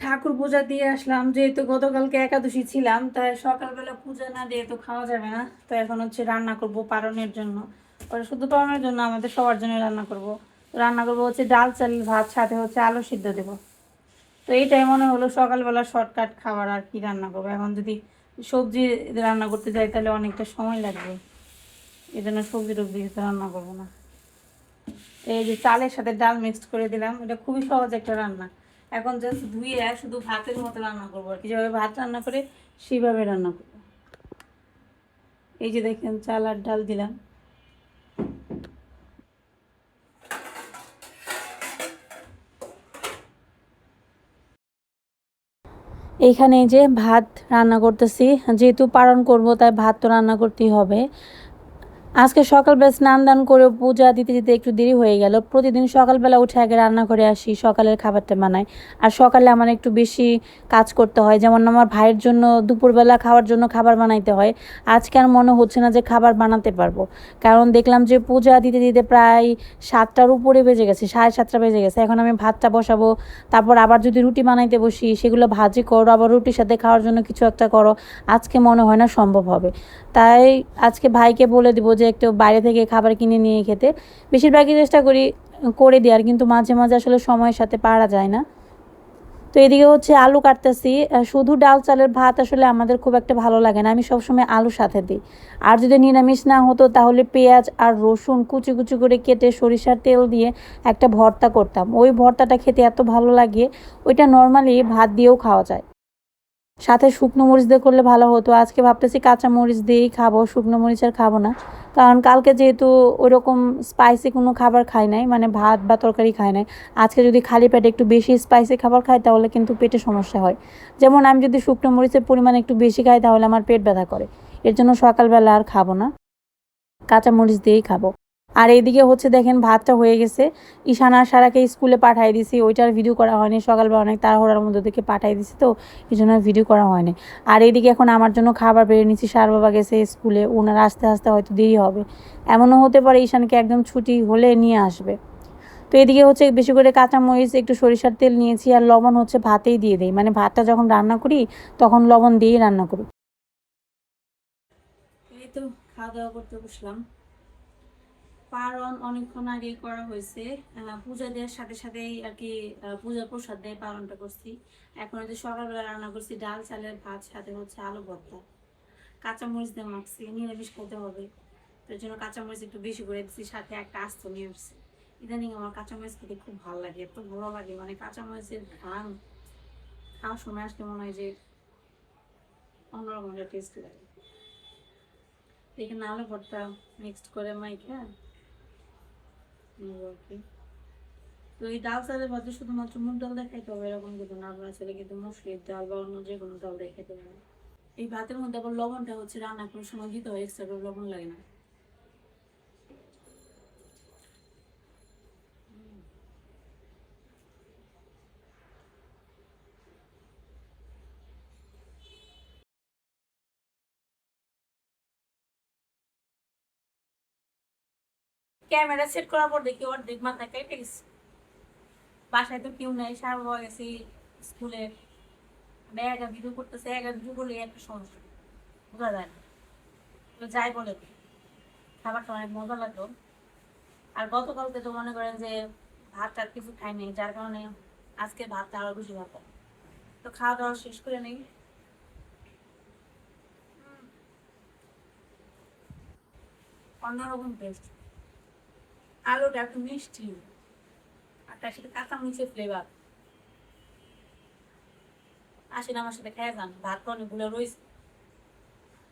ঠাকুর পূজা দিয়ে আসলাম, যেহেতু গতকালকে একাদশী ছিলাম তাই সকালবেলা পূজা না দিয়ে তো খাওয়া যাবে না। তো এখন হচ্ছে রান্না করব পারণের জন্য, ওরা শুধু পারণের জন্য আমাদের সবার জন্য রান্না করব। রান্না করব হচ্ছে ডাল চাল ভাত, সাথে হচ্ছে আলু সিদ্ধ দেবো। তো এইটাই মনে হলো সকালবেলা শর্টকাট খাবার, আর কি রান্না করবো। এখন যদি সবজি রান্না করতে যাই তাহলে অনেকটা সময় লাগবে, এই জন্য সবজি টবজি রান্না করবো না। এই যে চালের সাথে ডাল মিক্সড করে দিলাম, এটা খুবই সহজ একটা রান্না। এখন জাস্ট ধুয়ে শুধু ভাতের মতো রান্না করবো আর কি, যেভাবে ভাত রান্না করে সেইভাবে রান্না করবো। এই যে দেখেন চাল আর ডাল দিলাম। এইখানে যে ভাত রান্না করতেছি, যেহেতু পালন করব তাই ভাত তো রান্না করতেই হবে। আজকে সকালবেলা স্নান দান করে পূজা দিতে দিতে একটু দেরি হয়ে গেল। প্রতিদিন সকালবেলা উঠে আগে রান্না করে আসি, সকালের খাবারটা বানাই। আর সকালে আমার একটু বেশি কাজ করতে হয়, যেমন আমার ভাইয়ের জন্য দুপুরবেলা খাওয়ার জন্য খাবার বানাইতে হয়। আজকে আর মনে হচ্ছে না যে খাবার বানাতে পারবো, কারণ দেখলাম যে পূজা দিতে দিতে প্রায় 7টার উপরে বেজে গেছে, 7:30 বেজে গেছে। এখন আমি ভাতটা বসাবো, তারপর আবার যদি রুটি বানাইতে বসি সেগুলো ভাজি করো, আবার রুটির সাথে খাওয়ার জন্য কিছু একটা করো। আজকে মনে হয় না সম্ভব হবে। তাই আজকে ভাইকে বলে দিব যে একটু বাইরে থেকে খাবার কিনে নিয়ে খেতে। বেশিরভাগই চেষ্টা করি করে দেওয়ার, কিন্তু মাঝে মাঝে আসলে সময়ের সাথে পারা যায় না। তো এদিকে হচ্ছে আলু কাটতেছি। শুধু ডাল চালের ভাত আসলে আমাদের খুব একটা ভালো লাগে না, আমি সবসময় আলু সাথে দিই। আর যদি নিরামিষ না হতো তাহলে পেঁয়াজ আর রসুন কুচি কুচি করে কেটে সরিষার তেল দিয়ে একটা ভর্তা করতাম, ওই ভর্তাটা খেতে এত ভালো লাগে। ওইটা নর্মালি ভাত দিয়েও খাওয়া যায়, সাথে শুকনো মরিচ দিয়ে করলে ভালো হতো। আজকে ভাবতেছি কাঁচা মরিচ দিয়েই খাবো, শুকনো মরিচ আর খাবো না। কারণ কালকে যেহেতু ওইরকম স্পাইসি কোনো খাবার খাই নাই, মানে ভাত বা তরকারি খাই নাই, আজকে যদি খালি পেটে একটু বেশি স্পাইসি খাবার খাই তাহলে কিন্তু পেটে সমস্যা হয়। যেমন আমি যদি শুকনো মরিচের পরিমাণ একটু বেশি খাই তাহলে আমার পেট ব্যথা করে। এর জন্য সকালবেলা আর খাবো না, কাঁচা মরিচ দিয়েই খাবো। আর এইদিকে হচ্ছে দেখেন ভাতটা হয়ে গেছে। ঈশান আর সারাকে স্কুলে পাঠিয়ে দিছি, ওইটার ভিডিও করা হয়নি। সকালবেলা অনেক তাড়াহুড়ার মধ্যে থেকে পাঠিয়ে দিছি, তো এই জন্য ভিডিও করা হয়নি। আর এইদিকে এখন আমার জন্য খাবার বেড়ে নিচ্ছি। সার বাবা গেছে স্কুলে, ওনার আস্তে আস্তে হয়তো দেরি হবে। এমনও হতে পারে ঈশানকে একদম ছুটি হলে নিয়ে আসবে। তো এদিকে হচ্ছে বেশি করে কাঁচামরিচ একটু সরিষার তেল নিয়েছি, আর লবণ হচ্ছে ভাতেই দিয়ে দিই, মানে ভাতটা যখন রান্না করি তখন লবণ দিয়েই রান্না করি। এই তো খাওয়া দাওয়া করতে বসলাম। পারণ অনেকক্ষণ আগেই করা হয়েছে, পূজা দেওয়ার সাথে সাথেই আর কি পূজার প্রসাদ দিয়ে পালনটা করছি। এখন হচ্ছে সকালবেলা রান্না করছি ডাল চালের ভাত, সাথে হচ্ছে আলু ভর্তা। কাঁচামরিচ দিয়ে মাখছি, নিরামিষ খেতে হবে, তার জন্য কাঁচামরিচ একটু বেশি করে দিচ্ছি, সাথে একটা আস্ত নিয়ে আসছি। ইদানিং আমার কাঁচামরিচ খেতে খুব ভালো লাগে, এত ভালো লাগে, মানে কাঁচামরিচের ঘ্রাণ খাওয়ার সময় আসলে মনে হয় যে অন্যরকম একটা টেস্ট লাগে। এখানে আলু ভর্তা মিক্সড করে মাইখা আর কি। তো এই ডাল চালের ভাতে শুধুমাত্র মুগ ডাল দিয়ে খাইতে হবে এরকম কিন্তু না, আপনার ছেলে কিন্তু মসুরির ডাল বা অন্য যে কোনো ডাল দিয়ে খেতে পারে। এই ভাতের মধ্যে আবার লবণটা হচ্ছে রান্না করার সময় দিতে হয়, এক্সট্রা করে লবণ লাগে না। ক্যামেরা সেট করার পর দেখি অর্ধেক মাথা কেটে গেছে। বাসায় তো কেউ নেই, সার বাবা গেছে স্কুলে। আমি একা ভিডিও করতেছে, একা ভিডিও করলে একটা সমস্যা বোঝা যায় না। তো যাই বলে খাবারটা অনেক মজা লাগলো। আর গতকালকে তো মনে করেন যে ভাত টাত কিছু খাইনি, যার কারণে আজকে ভাতটা আরো বেশি ভালো। তো খাওয়া দাওয়া শেষ করে নেই। অন্যরকম টেস্ট, আলুটা একটু মিষ্টি আর তার সাথে কাঁচা মরিচের ফ্লেভার। আসেন আমার সাথে খেয়ে যান, ভাত তো অনেকগুলো রয়েছে।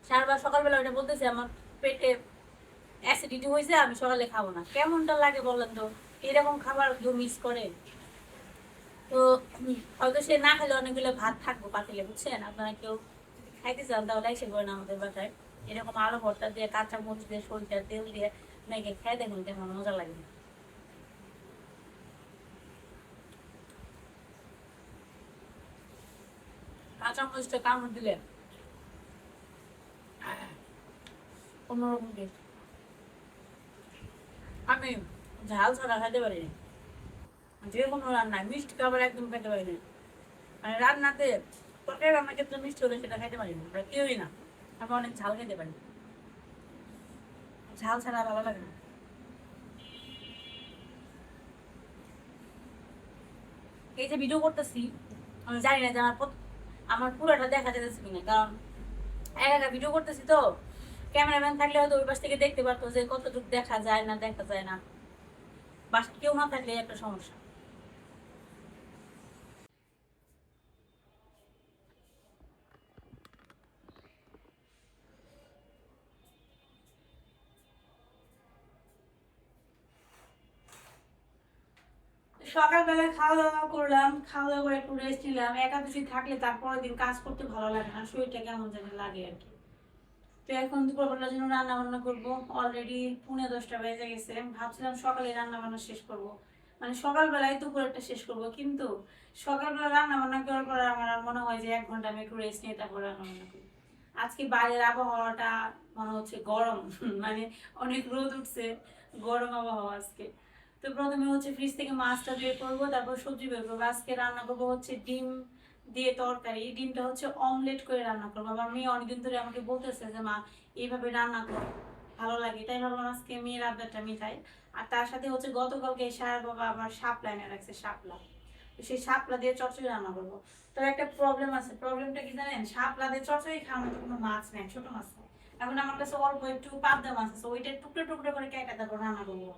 সারবার সকালবেলা ওইটা বলতেছে আমার পেটে অ্যাসিডিটি হয়েছে, আমি সকালে খাবো না। কেমনটা লাগে বলেন তো, এরকম খাবার কেউ মিস করে? তো হয়তো সে না খেলে অনেকগুলো ভাত থাকবো পাতিলে, বুঝছেন? আপনারা কেউ খাইতে চান তাহলে এসে করেন আমাদের বাসায়। এরকম আলু ভর্তা দিয়ে কাঁচা মরিচ দিয়ে সরিষার তেল দিয়ে মেখে খেয়ে দেখুন কেমন মজা লাগে। কাঁচা মরিচটা কামড় দিলে অন্যরকম টেস্ট। আমি ঝাল ছাড়া খেতে পারি না, যে কোনো রান্নায় মিষ্টি খাবার একদম খেতে পারি না। মানে রান্নাতে তরকারি রান্নার ক্ষেত্রে মিষ্টি হলে সেটা খাইতে পারি না, কেউই না। আমি অনেক ঝাল খেতে পারি, ঝাল ছাড়া ভালো লাগে না। এই যে ভিডিও করতেছি, আমি জানি না যে আমার পুরোটা দেখা যেতেছে কিনা, কারণ একা একা ভিডিও করতেছি তো। ক্যামেরাম্যান থাকলে হয়তো ওই পাশ থেকে দেখতে পারতো যে কতটুকু দেখা যায় না দেখা যায় না, বাস কেউ না থাকলে একটা সমস্যা। সকালবেলা খাওয়া দাওয়া করলাম, খাওয়া দাওয়া করে একটু রেস্ট নিলাম। একাদশী থাকলে তারপরের দিন কাজ করতে ভালো লাগে না, শরীরটা কেমন যেন লাগে আর কি। তো এখন দুপুরবেলার জন্য রান্না বান্না করবো। অলরেডি 9:30 বেজে গেছে। ভাবছিলাম সকালে রান্না বান্না শেষ করব, মানে সকালবেলায় দুপুরেরটা শেষ করব, কিন্তু সকালবেলা রান্না বান্না করার পর আমার আর মনে হয় যে 1 ঘন্টা আমি একটু রেস্ট নিয়ে তারপর রান্না বান্না করি। আজকে বাইরের আবহাওয়াটা মনে হচ্ছে গরম, মানে অনেক রোদ উঠছে, গরম আবহাওয়া আজকে। তো প্রথমে হচ্ছে ফ্রিজ থেকে মাছটা বের করবো, তারপর সবজি বের করবো। আজকে রান্না করবো হচ্ছে ডিম দিয়ে তরকারি। ডিমটা হচ্ছে অমলেট করে রান্না করবো। আমার মেয়ে অনেকদিন ধরে আমাকে বলতেছে যে মা এইভাবে রান্না করো, ভালো লাগে, তাই ভাবলাম আজকে মেয়ের আবদারটা মিটাই। আর তার সাথে হচ্ছে গতকালকে সার বাবা আবার শাপলা এনে রাখছে, শাপলা। তো সেই শাপলা দিয়ে চচ্চড়ি রান্না করবো। তো একটা প্রবলেম আছে, প্রবলেমটা কি জানেন, শাপলা দিয়ে চচ্চড়ি খাওয়ার মতো কোনো মাছ নেই, ছোট মাছ নেই। এখন আমার কাছে অল্প একটু পাবদা মাছ আছে, ওইটা টুকরো টুকরো করে কেটে তারপর রান্না করবো।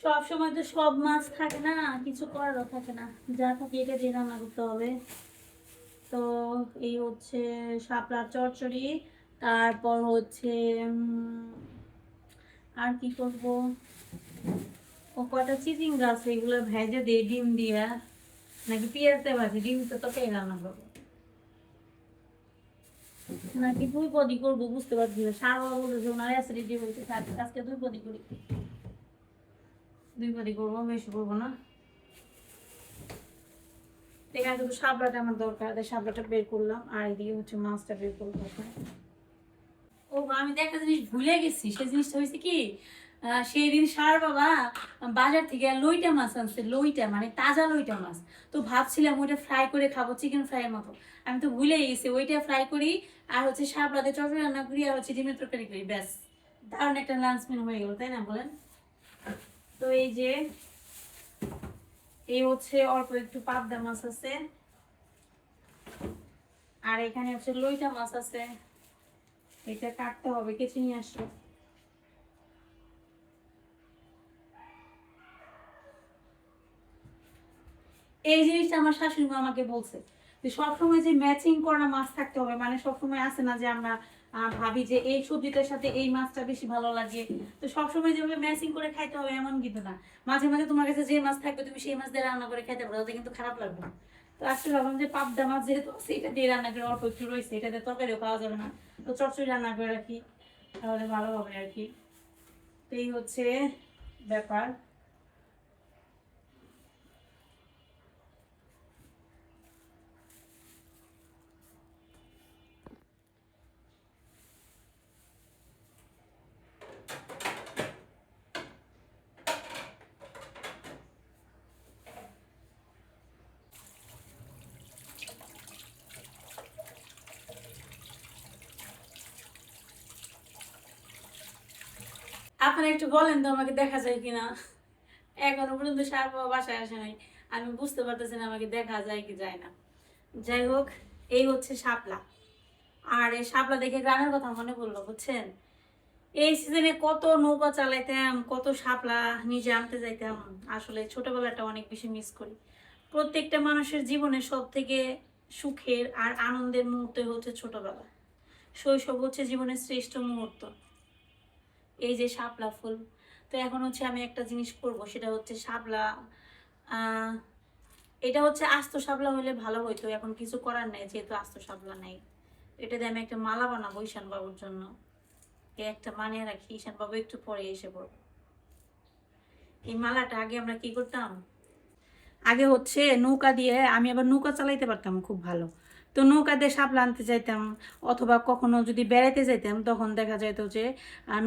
সব সময় তো সব মাছ থাকে না, কিছু করারও থাকে না, যা থাকে এটা দিয়ে রান্না করতে হবে। তো এই হচ্ছে শাপলার চচ্চড়ি। তারপর হচ্ছে আর কি করব, ও কটা চিচিঙ্গা আছে, এগুলো ভেজে দিয়ে ডিম দিয়া, নাকি পেঁয়াজ দিয়ে ভাজি, ডিম তো তোকে রান্না করবো, নাকি দুই পদই করবো বুঝতে পারছি না। সার বাবা বলেছে ওনার অ্যাসিডিটি হয়েছে, আজকে দুই পদই করি, দুই পদই করবো, বেশি করবো না। এখানে শুধু শাপলাটা আমার দরকার, তাই শাপলাটা বের করলাম, আর এদিকে হচ্ছে মাছটা বের করবো। ও আমি তো একটা জিনিস ভুলে গেছি, সেই জিনিসটা হয়েছে কি, সেই দিন সার বাবা বাজার থেকে লইটা মাছ আনছে, লইটা মানে তাজা লইটা মাছ। তো ভাবছিলাম ওইটা ফ্রাই করে খাবো, চিকেন ফ্রাইয়ের মতো। আমি তো ভুলে গেছি, ওইটা ফ্রাই করি আর হচ্ছে শাপলাতে চটচড়ি রান্না করি আর হচ্ছে ডিমের তরকারি করি, ব্যাস দারুণ একটা লাঞ্চ মেনু হয়ে গেল, তাই না বলেন? তো এই যে এই হচ্ছে অল্প একটু পাবদা মাছ আছে, আর এখানে হচ্ছে লইটা মাছ আছে, এটা কাটতে হবে, কেচে নিয়ে আসো। এই জিনিসটা আমার শাশুড়ি মা আমাকে বলছে যে সবসময় যে ম্যাচিং করা মাছ থাকতে হবে, মানে সবসময় আসে না যে আমরা ভাবি যে এই সবজিটার সাথে এই মাছটা বেশি ভালো লাগে, তো সবসময় যেভাবে ম্যাচিং করে খাইতে হবে এমন কিন্তু না। মাঝে মাঝে তোমার কাছে যে মাছ থাকবে তুমি সেই মাছ দিয়ে রান্না করে খাইতে পারো, তাতে কিন্তু খারাপ লাগবে না। তো আজকে ভাবলাম যে পাবদা মাছ যেহেতু আছে, এটা দিয়ে রান্না করে, অল্প একটু রয়েছে, এটাতে তরকারিও খাওয়া যাবে না, তো চচ্চড়ি রান্না করে রাখি, তাহলে ভালো হবে আর কি। তো এই হচ্ছে ব্যাপার। আপনারা একটু বলেন তো আমাকে দেখা যায় কিনা, এখনো পর্যন্ত সার বাবা বাসায় আসে নাই, আমি বুঝতে পারতেছি না আমাকে দেখা যায় কি যায় না। যাই হোক, এই হচ্ছে শাপলা। আর এই শাপলা দেখে গ্রামের কথা মনে পড়লো, বুঝছেন? এই সিজনে কত নৌকা চালাইতাম, কত শাপলা নিজে আনতে যাইতাম। আসলে ছোটবেলাটা অনেক বেশি মিস করি। প্রত্যেকটা মানুষের জীবনে সব থেকে সুখের আর আনন্দের মুহূর্ত হচ্ছে ছোটবেলা। শৈশব হচ্ছে জীবনের শ্রেষ্ঠ মুহূর্ত। এই যে শাপলা ফুল, তো এখন হচ্ছে আমি একটা জিনিস করব, সেটা হচ্ছে শাপলা, আহ এটা হচ্ছে আস্ত শাপলা হলে ভালো হইতো, এখন কিছু করার নেই যেহেতু আস্ত শাপলা নেই। এটা দিয়ে আমি একটা মালা বানাবো ঈশান বাবুর জন্য, একটা বানিয়ে রাখি, ঈশান বাবু একটু পরে এসে পড়বো। এই মালাটা আগে আমরা কি করতাম, আগে হচ্ছে নৌকা দিয়ে, আমি আবার নৌকা চালাইতে পারতাম খুব ভালো। তো নৌকা দিয়ে শাপলা আনতে যাইতাম, অথবা কখনো যদি বেড়াইতে যাইতাম তখন দেখা যেত যে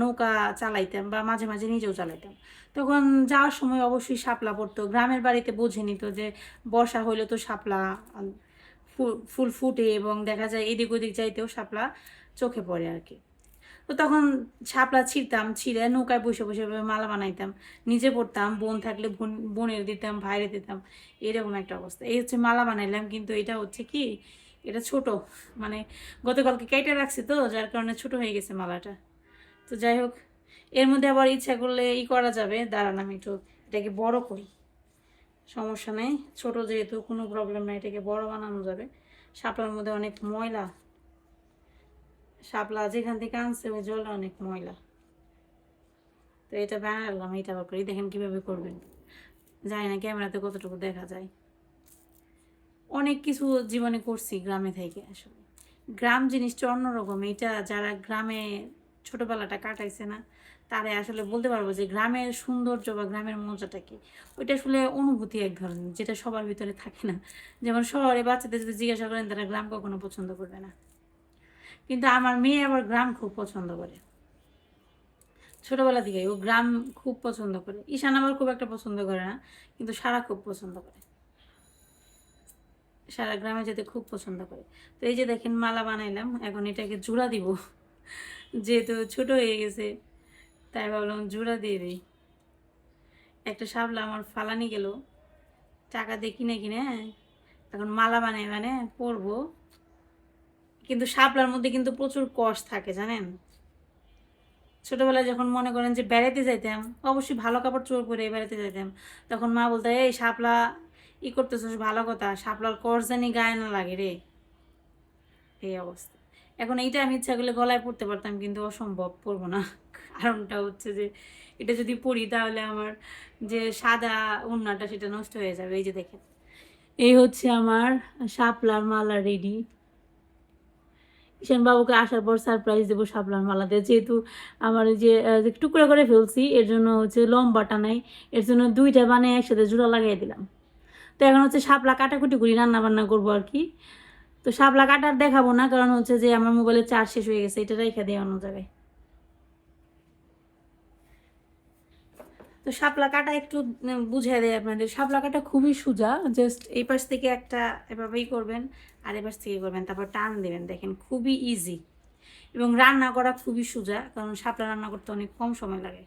নৌকা চালাইতাম বা মাঝে মাঝে নিজেও চালাইতাম। তখন যাওয়ার সময় অবশ্যই শাপলা পড়তো। গ্রামের বাড়িতে বোঝে নিত যে বর্ষা হইলে তো শাপলা ফুল ফুটে, এবং দেখা যায় এদিক ওদিক যাইতেও শাপলা চোখে পড়ে আর কি। তো তখন শাপলা ছিঁড়তাম, ছিঁড়ে নৌকায় বসে বসে মালা বানাইতাম, নিজে পড়তাম, বোন থাকলে বোনের দিতাম, ভাইরে দিতাম, এরকম একটা অবস্থা। এই হচ্ছে মালা বানাইলাম, কিন্তু এটা হচ্ছে কি, এটা ছোট, মানে গতকালকে কেটে রাখছি তো, যার কারণে ছোট হয়ে গেছে মালাটা। তো যাই হোক, এর মধ্যে আবার ইচ্ছা করলে করা যাবে। দাঁড়ান আমি একটু এটাকে বড় করি, সমস্যা নেই, ছোট যেহেতু কোনো প্রবলেম নেই, এটাকে বড় বানানো যাবে। শাপলার মধ্যে অনেক ময়লা, শাপলা যেখান থেকে আনছে ওই জলটা অনেক ময়লা। তো এটা বানালাম, এটা আবার করি, দেখেন কিভাবে করবেন। জানি না ক্যামেরাতে কতটুকু দেখা যায়। অনেক কিছু জীবনে করছি গ্রামে থেকে। আসলে গ্রাম জিনিসটা অন্যরকম। এটা যারা গ্রামে ছোটবেলাটা কাটাইছে না, তারা আসলে বলতে পারবো যে গ্রামের সৌন্দর্য বা গ্রামের মজাটা কি। ওইটা আসলে অনুভূতি এক ধরনের, যেটা সবার ভিতরে থাকে না। যেমন শহরে বাচ্চাদের যদি জিজ্ঞাসা করেন, তারা গ্রাম কখনো পছন্দ করবে না, কিন্তু আমার মেয়ে আবার গ্রাম খুব পছন্দ করে। ছোটবেলা থেকে ও গ্রাম খুব পছন্দ করে। ঈশান আবার খুব একটা পছন্দ করে না, কিন্তু সারা খুব পছন্দ করে, সারা গ্রামে যেতে খুব পছন্দ করে। তো এই যে দেখেন মালা বানাইলাম, এখন এটাকে জোড়া দিব, যেহেতু ছোট হয়ে গেছে তাই ভাবলাম জোড়া দিয়ে দিই। একটা শাপলা আমার ফালানি গেল, টাকা দিয়ে কিনে কিনে, এখন মালা বানাই মানে পরবো। কিন্তু শাপলার মধ্যে কিন্তু প্রচুর কষ থাকে জানেন। ছোটবেলায় যখন মনে করেন যে বেড়াতে যাইতাম, অবশ্যই ভালো কাপড় চোপড় পরে বেড়াতে যাইতাম, তখন মা বলতো এই শাপলা করতেছিস, ভালো কথা, শাপলার কষ জানি গায়ে না লাগে রে, এই অবস্থা। এখন এইটা আমি ইচ্ছা করলে গলায় পরতে পারতাম, কিন্তু অসম্ভব, পরবো না। কারণটা হচ্ছে যে এটা যদি পরি তাহলে আমার যে সাদা ওড়নাটা সেটা নষ্ট হয়ে যাবে। এই যে দেখেন, এই হচ্ছে আমার শাপলার মালা রেডি। ঈশান বাবুকে আসার পর সারপ্রাইজ দেবো শাপলার মালা দিয়ে, যেহেতু আমার যে টুকরা করে ফেলছি, এর জন্য হচ্ছে লম্বাটা নাই, এর জন্য দুইটা বানিয়ে একসাথে জোড়া লাগিয়ে দিলাম। তো এখন হচ্ছে শাপলা কাটাকুটি করি, রান্না বান্না করবো আর কি। তো শাপলা কাটার দেখাবো না, কারণ হচ্ছে যে আমার মোবাইলে চার্জ শেষ হয়ে গেছে, এটা রেখে দিয়ে অন্য জায়গায়। তো শাপলা কাটা একটু বুঝিয়ে দেয় আপনাদের। শাপলা কাটা খুবই সোজা, জাস্ট এই পাশ থেকে একটা এভাবেই করবেন, আর এই পাশ থেকে করবেন, তারপর টান দেবেন, দেখেন খুবই ইজি। এবং রান্না করা খুবই সোজা, কারণ শাপলা রান্না করতে অনেক কম সময় লাগে।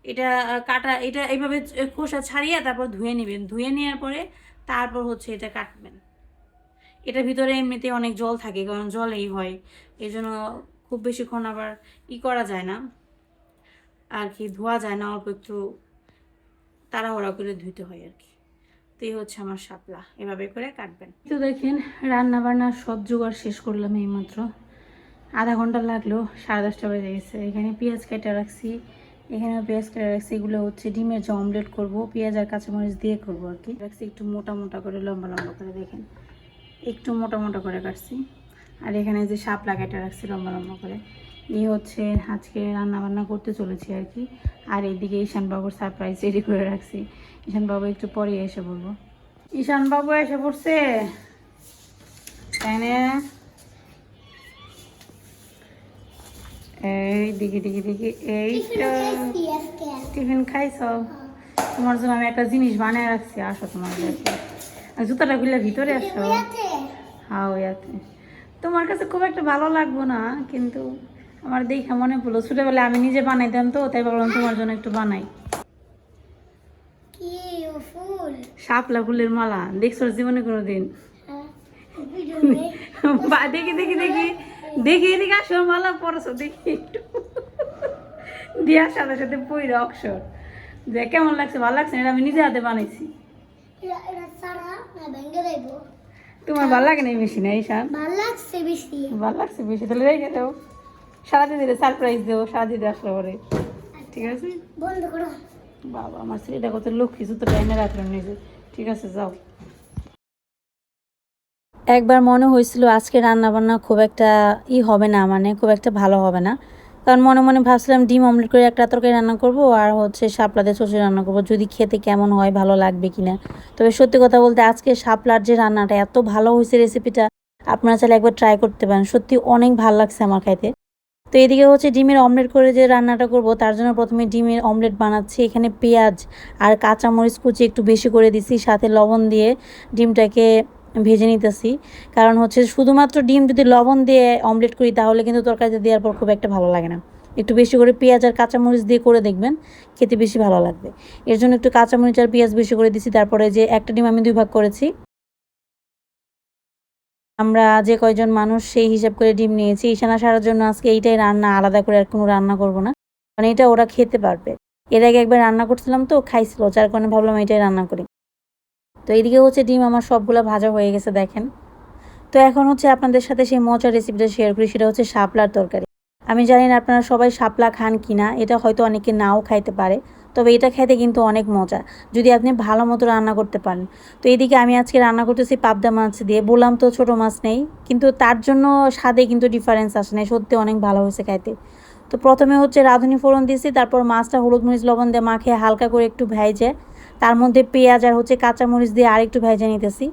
এটা কাটা, এটা এইভাবে খোসা ছাড়িয়ে তারপর ধুয়ে নেবেন, ধুয়ে নেওয়ার পরে তারপর হচ্ছে এটা কাটবেন। এটার ভিতরে এমনিতে অনেক জল থাকে, কারণ জলেই হয়, এই জন্য খুব বেশিক্ষণ আবার করা যায় না আর কি, ধোয়া যায় না, অল্প একটু তাড়াহুড়া করে ধুইতে হয় আর কি। তো এই হচ্ছে আমার শাপলা, এভাবে করে কাটবেন। তো দেখেন রান্না বান্না সব জোগাড় শেষ করলাম এইমাত্র, আধা ঘন্টা লাগলো, 10:30 বেজে গেছে। এখানে পেঁয়াজ কেটে রাখছি, এখানে পেঁয়াজ কেটে রাখছি, এগুলো হচ্ছে ডিমের যে অমলেট করবো, পেঁয়াজ আর কাঁচামরিচ দিয়ে করবো আর কি। রাখছি একটু মোটা মোটা করে, লম্বা লম্বা করে, দেখেন একটু মোটা মোটা করে কাটছি। আর এখানে যে শাপলা কেটে রাখছি লম্বা লম্বা করে। এই হচ্ছে আজকে রান্না বান্না করতে চলেছি আর কি। আর এইদিকে ঈশান বাবুর সারপ্রাইজ রেডি করে রাখছি। ঈশান বাবু একটু পরে এসে বলবো। ঈশান বাবু এসে পড়ছে, তাই না? এই দেখি দেখি দেখি, এই তো টিফিন খাইছ? তোমার জন্য আমি একটা জিনিস বানিয়ে রাখছি, আসো তোমার কাছে। জুতাটা খুলে ভিতরে আসো। হ্যাঁ ওইয়াতে তোমার কাছে খুব একটা ভালো লাগবো না, কিন্তু আমার দেখে মনে পড়লো ছোটবেলায় আমি নিজে বানাইতাম, তো তাই ভাবলাম তোমার জন্য একটু বানাই। শাপলা ফুলের মালা দেখছো জীবনে কোনোদিন? দেখি দেখি দেখি দেখি, এদিকে আসো, মালা পরছো দেখি একটু, দেওয়ার সাথে সাথে পইরা অক্ষর, যে কেমন লাগছে, ভালো লাগছে? এটা আমি নিজে হাতে বানাইছি। তোমার ভালো লাগে না বেশি? না ঈশান ভালো লাগছে বেশি, ভালো লাগছে বেশি, তাহলে রেখে দাও, সারাদিন দিলে সারপ্রাইজ দেবো, সারাদিন আসলে পরে, ঠিক আছে? বন্ধ করো। বাবা আমার ছেলেটা কত লক্ষ্মী, জুতো এনে রাখলাম নিজে, ঠিক আছে যাও। একবার মনে হয়েছিল আজকে রান্না বান্না খুব একটা হবে না, মানে খুব একটা ভালো হবে না, কারণ মনে মনে ভাবছিলাম ডিম অমলেট করে একটা তরকারি রান্না করব, আর হচ্ছে শাপলা দিয়ে চচড়ি রান্না করব, যদি খেতে কেমন হয়, ভালো লাগবে কিনা। তবে সত্যি কথা বলতে আজকে শাপলার যে রান্নাটা এত ভালো হয়েছে, রেসিপিটা আপনারা চাইলে একবার ট্রাই করতে পারেন, সত্যি অনেক ভালো লাগছে আমার খাইতে। তো এদিকে হচ্ছে ডিমের অমলেট করে যে রান্নাটা করব তার জন্য প্রথমে ডিমের অমলেট বানাচ্ছি। এখানে পেঁয়াজ আর কাঁচামরিচ কুচি একটু বেশি করে দিছি, সাথে লবণ দিয়ে ডিমটাকে ভেজে নিতেছি। কারণ হচ্ছে শুধুমাত্র ডিম যদি লবণ দিয়ে অমলেট করি তাহলে কিন্তু তরকারিতে দেওয়ার পর খুব একটা ভালো লাগে না। একটু বেশি করে পেঁয়াজ আর কাঁচামরিচ দিয়ে করে দেখবেন, খেতে বেশি ভালো লাগবে। এর জন্য একটু কাঁচামরিচ আর পেঁয়াজ বেশি করে দিছি। তারপরে যে একটা ডিম আমি 2 ভাগ করেছি, আমরা যে কয়জন মানুষ সেই হিসাব করে ডিম নিয়েছি। ঈশান আসার জন্য আজকে এইটাই রান্না, আলাদা করে আর কোনো রান্না করব না, মানে এটা ওরা খেতে পারবে। এর আগে একবার রান্না করছিলাম তো খাইছিল, যার কারণে ভাবলাম এটাই রান্না করি। তো এইদিকে হচ্ছে ডিম আমার সবগুলো ভাজা হয়ে গেছে দেখেন। তো এখন হচ্ছে আপনাদের সাথে সেই মজার রেসিপিটা শেয়ার করি, সেটা হচ্ছে শাপলার তরকারি। আমি জানি না আপনারা সবাই শাপলা খান কিনা, এটা হয়তো অনেকে নাও খাইতে পারে, তবে এটা খেতে কিন্তু অনেক মজা যদি আপনি ভালো মতো রান্না করতে পারেন। তো এইদিকে আমি আজকে রান্না করতেছি পাবদা মাছ দিয়ে। বললাম তো ছোটো মাছ নেই, কিন্তু তার জন্য স্বাদে কিন্তু ডিফারেন্স আসে না, সত্যি অনেক ভালো হয়েছে খাইতে। তো প্রথমে হচ্ছে রাঁধুনি ফোড়ন দিয়েছি, তারপর মাছটা হলুদ মরিচ লবণ দিয়ে মাখিয়ে হালকা করে একটু ভেজে তার মধ্যে পেঁয়াজ আর হচ্ছে কাঁচামরিচ দিয়ে আরেকটু ভেজে নিতেছি।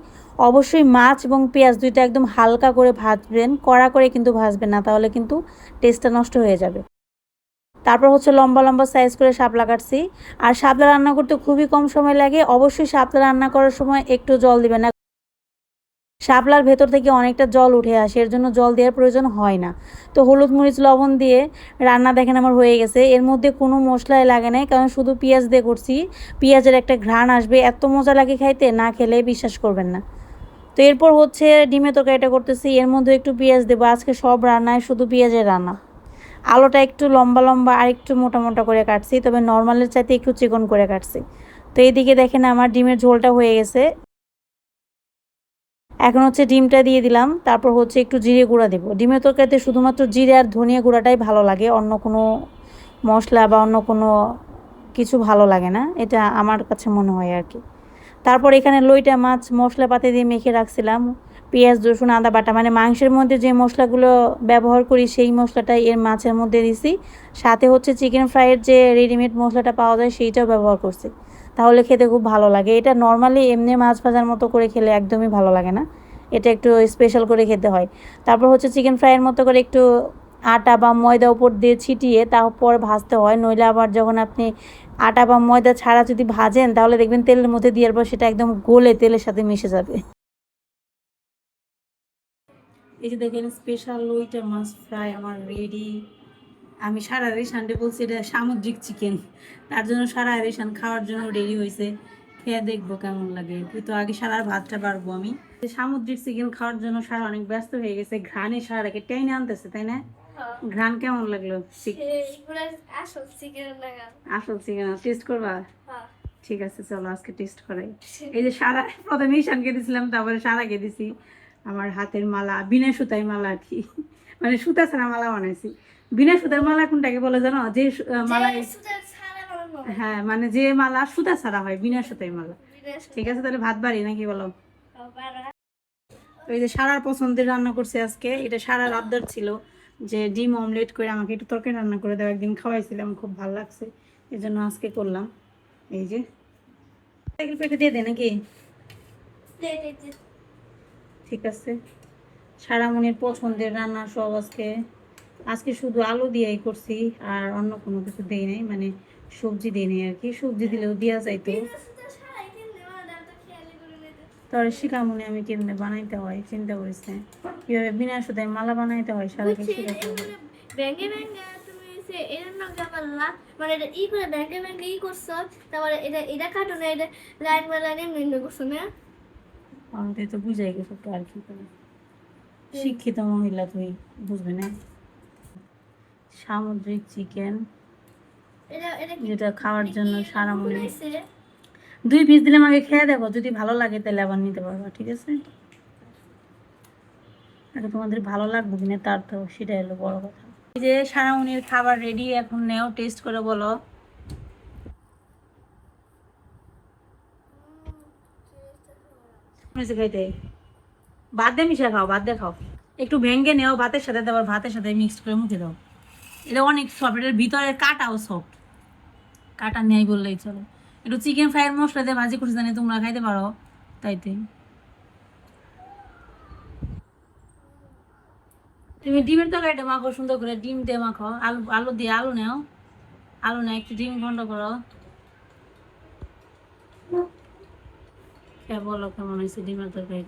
অবশ্যই মাছ এবং পেঁয়াজ দুইটা একদম হালকা করে ভাজবেন, কড়া করে কিন্তু ভাজবেন না, তাহলে কিন্তু টেস্টটা নষ্ট হয়ে যাবে। তারপর হচ্ছে লম্বা লম্বা সাইজ করে শাপলা কাটছি। আর শাপলা রান্না করতে খুবই কম সময় লাগে, অবশ্যই শাপলা রান্না করার সময় একটু জল দিবেন না, শাপলার ভেতর থেকে অনেকটা জল উঠে আসে, এর জন্য জল দেওয়ার প্রয়োজন হয় না। তো হলুদ মরিচ লবণ দিয়ে রান্না দেখেন আমার হয়ে গেছে। এর মধ্যে কোনো মশলাই লাগে নাই, কারণ শুধু পেঁয়াজ দিয়ে করছি। পেঁয়াজের একটা ঘ্রাণ আসবে, এত মজা লাগে খাইতে, না খেলে বিশ্বাস করবেন না। তো এরপর হচ্ছে ডিমের তরকারিটা করতেছি, এর মধ্যে একটু পেঁয়াজ দেবো। আজকে সব রান্নায় শুধু পেঁয়াজের রান্না। আলুটা একটু লম্বা লম্বা আর একটু মোটা মোটা করে কাটছি, তবে নর্মালের চাইতে একটু চিকন করে কাটছি। তো এইদিকে দেখেন আমার ডিমের ঝোলটা হয়ে গেছে। এখন হচ্ছে ডিমটা দিয়ে দিলাম, তারপর হচ্ছে একটু জিরে গুঁড়া দেবো। ডিমের তরকারিতে শুধুমাত্র জিরে আর ধনিয়া গুঁড়াটাই ভালো লাগে, অন্য কোনো মশলা বা অন্য কোনো কিছু ভালো লাগে না, এটা আমার কাছে মনে হয় আর কি। তারপর এখানে লইটা মাছ মশলাপাতি দিয়ে মেখে রাখছিলাম, পেঁয়াজ রসুন আদা বাটা, মানে মাংসের মধ্যে যে মশলাগুলো ব্যবহার করি সেই মশলাটাই এর মাছের মধ্যে দিছি। সাথে হচ্ছে চিকেন ফ্রাইয়ের যে রেডিমেড মশলাটা পাওয়া যায় সেইটাও ব্যবহার করছি, তাহলে খেতে খুব ভালো লাগে। এটা নর্মালি এমনি মাছ ভাজার মতো করে খেলে একদমই ভালো লাগে না, এটা একটু স্পেশাল করে খেতে হয়। তারপর হচ্ছে চিকেন ফ্রাইয়ের মতো করে একটু আটা বা ময়দা উপর দিয়ে ছিটিয়ে তারপর ভাজতে হয়, নইলে আবার যখন আপনি আটা বা ময়দা ছাড়া যদি ভাজেন তাহলে দেখবেন তেলের মধ্যে দেওয়ার পর সেটা একদম গলে তেলের সাথে মিশে যাবে। এই যে দেখেন স্পেশাল লইটা মাছ ফ্রাই আমার রেডি। আমি সারা রেশানটে বলছি এটা সামুদ্রিক চিকেন, তার জন্য সারা রেশান খাওয়ার জন্য রেডি হয়েছে। খেয়ে দেখবো কেমন লাগে, কিন্তু আগে সারার ভাতটা পারবো আমি। সামুদ্রিক চিকেন খাওয়ার জন্য সারা অনেক ব্যস্ত হয়ে গেছে, ঘ্রাণে সারাকে টেনে আনতেছে, তাই না? ঘ্রাণ কেমন লাগলো? আসল চিকেন টেস্ট করবা? ঠিক আছে চলো আজকে টেস্ট করাই। এই যে সারা প্রথমে ঈশানকে দিছিলাম, তারপরে সারাকে দিছি। আমার হাতের মালা বিনা সুতায় মালা আর কি, মানে সুতা ছাড়া মালা বানাইছি। বিনা সুতার মালা কোনটাকে বলে জানো? যে মালা, হ্যাঁ মানে যে মালা সুতা ছাড়া হয়, বিনা সুতায় মালা। ঠিক আছে তাহলে ভাত বাড়ি নাকি বলো? ওই যে সারার পছন্দের রান্না করছে আজকে, এটা সারার আবদার ছিল যে ডিম অমলেট করে আমাকে একটু তরকারি রান্না করে দাও, একদিন খাওয়াইছিলাম খুব ভালো লাগছে, এই জন্য আজকে করলাম। এই যে পেটে দিয়ে দে নাকি? ঠিক আছে, সারামণির পছন্দের রান্না সব আজকে। আজকে শুধু আলু দিয়েই করছি, আর অন্য কোনো কিছু দেই নাই, মানে সবজি দিই নাই আর কি। সবজি দিলেও দেওয়া যাইতো, তবে শিখামুনি আমি কেমনে বানাইতে হয় চিন্তা করিস না, কিভাবে বিনা সুতায় মালা বানাইতে হয় সারাকে শিখাতে হবে। মানে এটা ই করে ব্যাংকে ব্যাংকে ই করছো, তারপরে এটা এটা কাটো না, এটা লাইন বাই লাইন এমনি করছো না। আমাদের তো বুঝাই গেছো তো, আর কি করে শিক্ষিত মহিলা তুই বুঝবি না। সামুদ্রিক চিকেন যেটা খাওয়ার জন্য সারা মনে 2 পিস দিলে আমাকে খেয়ে দেখো, যদি ভালো লাগে তাহলে আবার নিতে পারবা, ঠিক আছে? আগে তোমাদের ভালো লাগবে কিনা তার তো সেটাই হলো বড় কথা। এই যে সারামণির খাবার রেডি, এখন নেও টেস্ট করে বলো। খাইতে ভাত দিয়ে মিশে খাও, ভাত দিয়ে খাও, একটু ভেঙে নেও ভাতের সাথে, তারপর ভাতের সাথে মিক্সড করে মুখে দাও। এটা অনেক সফট, এটার ভিতরে কাটাও সফট, কাটা নেই বললেই চলো। একটু চিকেন ফ্রাইয়ের মশলা দিয়ে ভাজি করছি জানি তোমরা খাইতে পারো, তাইতে তুমি ডিমের তরকারিটা মাখো সুন্দর করে, ডিম দিয়ে মাখো, আলু আলু দিয়ে আলু নেও, আলু নেও, একটু ডিম খন্ড করো। বলো কেমন হয়েছে ডিমের তরকারি?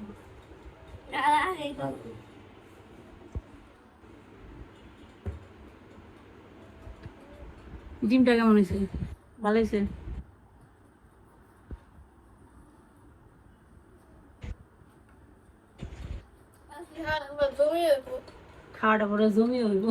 ডিমটা কেমন হয়েছে? ভালো হয়েছে? খাওয়াটা পরে জমি হইব।